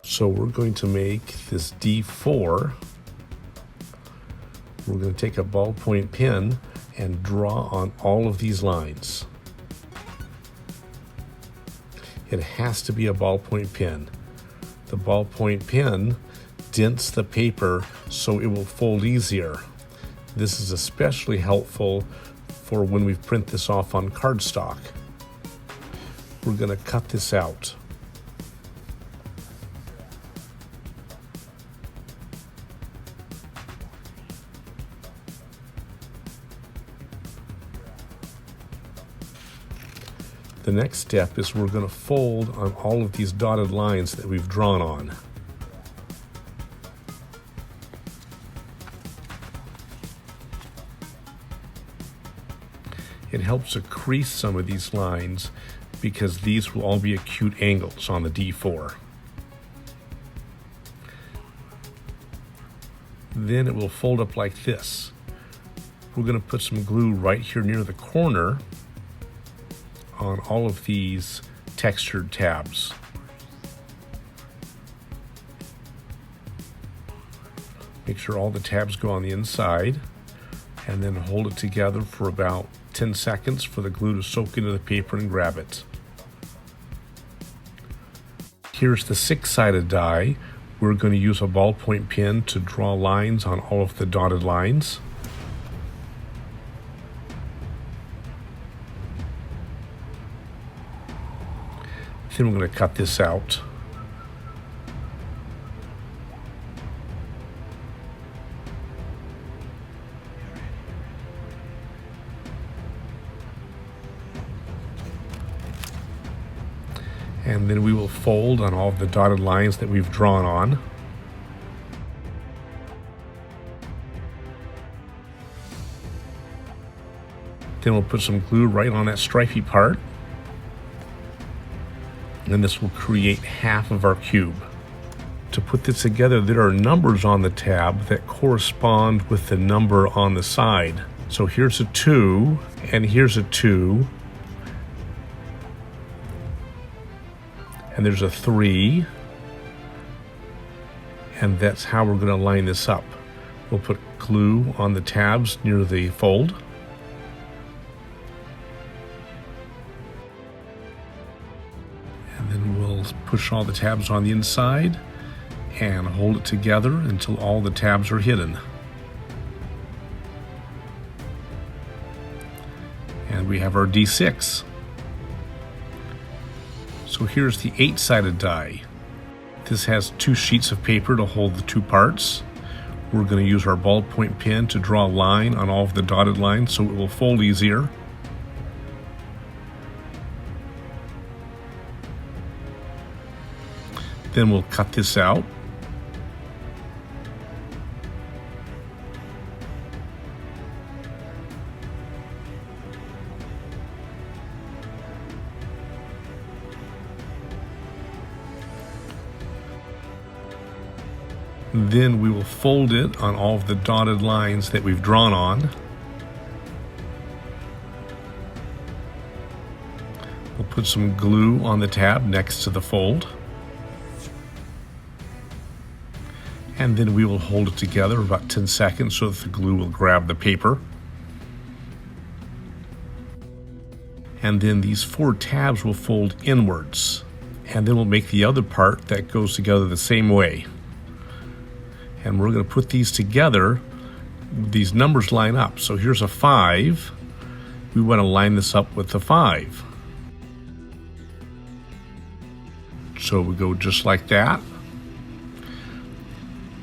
So we're going to make this D4. We're going to take a ballpoint pen and draw on all of these lines. It has to be a ballpoint pen. The ballpoint pen dents the paper so it will fold easier. This is especially helpful for when we print this off on cardstock. We're going to cut this out. The next step is we're going to fold on all of these dotted lines that we've drawn on. It helps to crease some of these lines because these will all be acute angles on the D4. Then it will fold up like this. We're going to put some glue right here near the corner on all of these textured tabs. Make sure all the tabs go on the inside and then hold it together for about 10 seconds for the glue to soak into the paper and grab it. Here's the 6-sided die. We're going to use a ballpoint pen to draw lines on all of the dotted lines. Then we're going to cut this out. And then we will fold on all of the dotted lines that we've drawn on. Then we'll put some glue right on that stripy part. And this will create half of our cube. To put this together, there are numbers on the tab that correspond with the number on the side. So here's a 2, and here's a 2, and there's a 3, and that's how we're going to line this up. We'll put glue on the tabs near the fold. And then we'll push all the tabs on the inside and hold it together until all the tabs are hidden. And we have our D6. So here's the 8-sided die. This has 2 sheets of paper to hold the 2 parts. We're going to use our ballpoint pen to draw a line on all of the dotted lines so it will fold easier. Then we'll cut this out. Then we will fold it on all of the dotted lines that we've drawn on. We'll put some glue on the tab next to the fold. And then we will hold it together about 10 seconds so that the glue will grab the paper. And then these 4 tabs will fold inwards. And then we'll make the other part that goes together the same way. And we're going to put these together. These numbers line up. So here's a 5. We want to line this up with the 5. So we go just like that.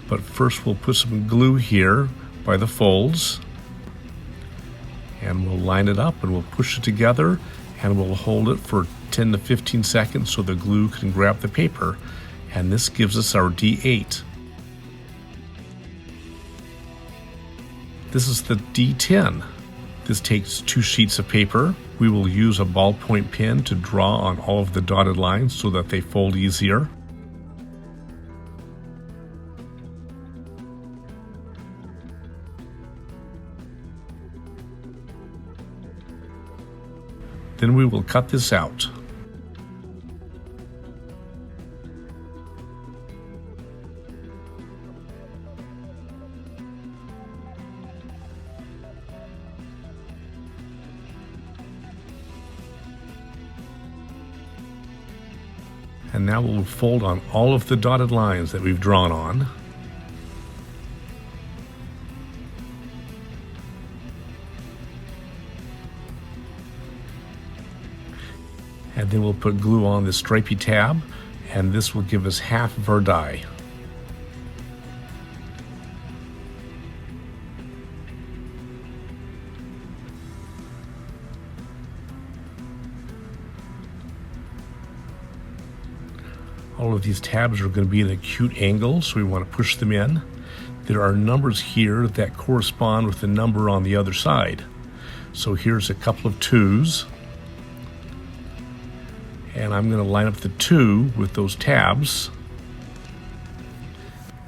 But first we'll put some glue here by the folds. And we'll line it up and we'll push it together and we'll hold it for 10 to 15 seconds so the glue can grab the paper. And this gives us our D8. This is the D10. This takes 2 sheets of paper. We will use a ballpoint pen to draw on all of the dotted lines so that they fold easier. Then we will cut this out. And now we'll fold on all of the dotted lines that we've drawn on. And then we'll put glue on this stripy tab, and this will give us half of our die. All of these tabs are going to be at an acute angle, so we want to push them in. There are numbers here that correspond with the number on the other side. So here's a couple of 2s. And I'm going to line up the 2 with those tabs.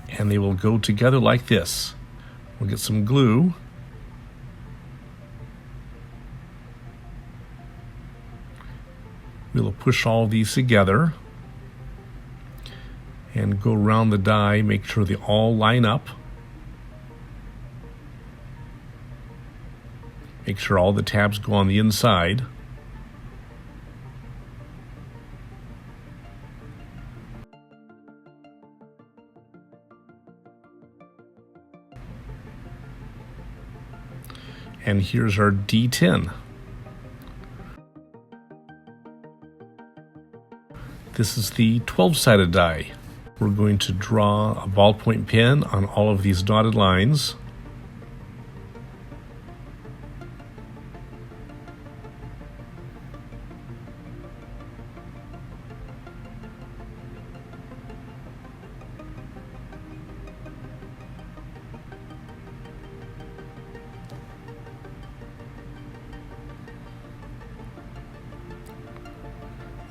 And they will go together like this. We'll get some glue. We'll push all these together. And go around the die, make sure they all line up. Make sure all the tabs go on the inside. And here's our D10. This is the 12-sided die. We're going to draw a ballpoint pen on all of these dotted lines.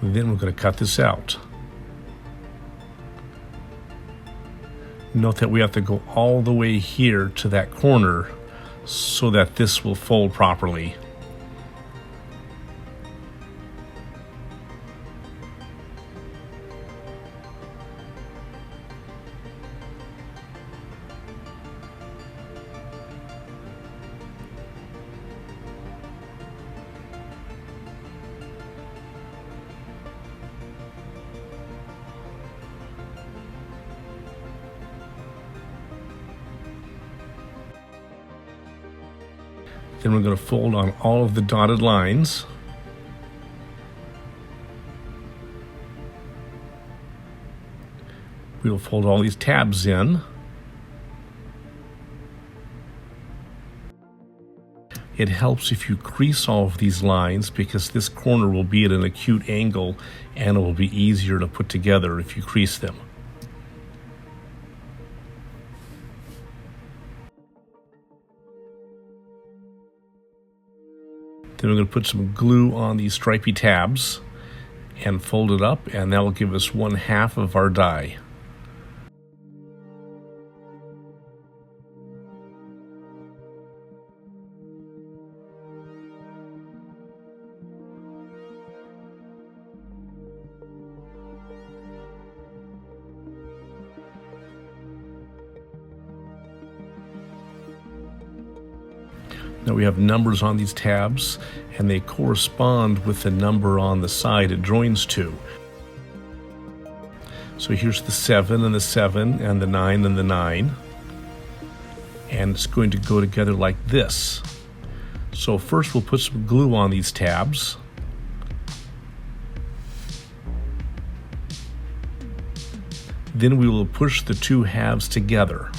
Then we're going to cut this out. Note that we have to go all the way here to that corner so that this will fold properly. Then we're going to fold on all of the dotted lines. We'll fold all these tabs in. It helps if you crease all of these lines because this corner will be at an acute angle and it will be easier to put together if you crease them. Then we're going to put some glue on these stripy tabs and fold it up, and that will give us 1/2 of our die. Now we have numbers on these tabs, and they correspond with the number on the side it joins to. So here's the 7 and the 7 and the 9 and the 9. And it's going to go together like this. So first we'll put some glue on these tabs. Then we will push the two halves together.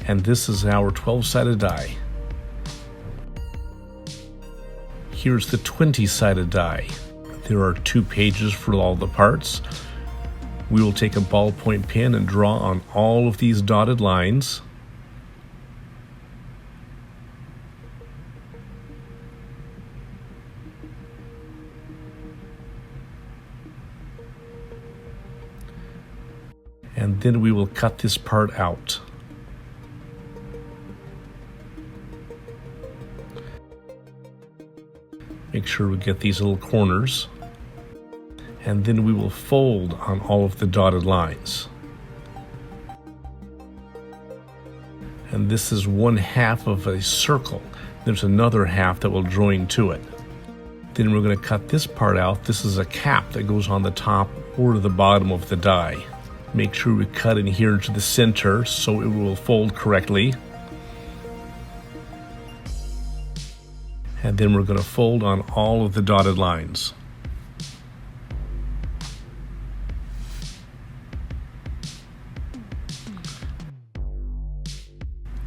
And this is our 12-sided die. Here's the 20-sided die. There are 2 pages for all the parts. We will take a ballpoint pen and draw on all of these dotted lines. And then we will cut this part out. Make sure we get these little corners. And then we will fold on all of the dotted lines. And this is one half of a circle. There's another half that will join to it. Then we're going to cut this part out. This is a cap that goes on the top or the bottom of the die. Make sure we cut in here into the center so it will fold correctly. And then we're going to fold on all of the dotted lines.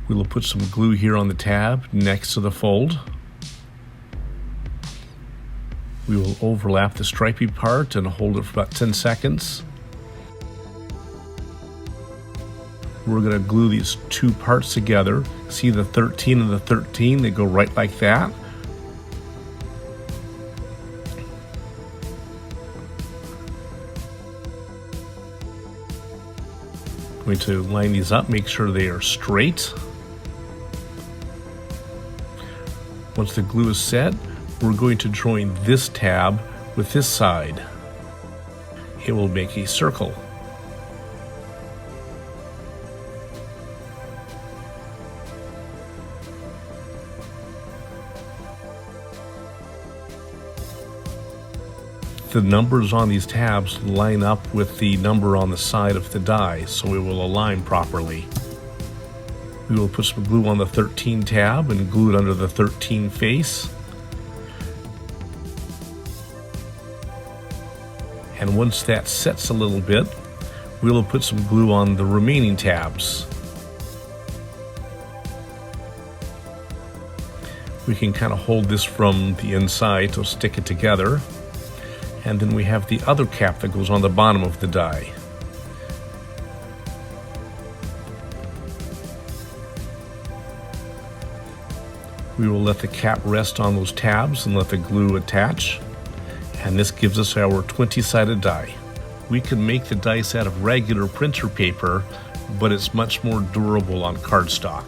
We will put some glue here on the tab next to the fold. We will overlap the stripy part and hold it for about 10 seconds. We're going to glue these two parts together. See the 13 and the 13? They go right like that. I'm going to line these up, make sure they are straight. Once the glue is set, we're going to join this tab with this side. It will make a circle. The numbers on these tabs line up with the number on the side of the die, so it will align properly. We will put some glue on the 13 tab and glue it under the 13 face. And once that sets a little bit, we will put some glue on the remaining tabs. We can kind of hold this from the inside to stick it together. And then we have the other cap that goes on the bottom of the die. We will let the cap rest on those tabs and let the glue attach. And this gives us our 20-sided die. We can make the dice out of regular printer paper, but it's much more durable on cardstock.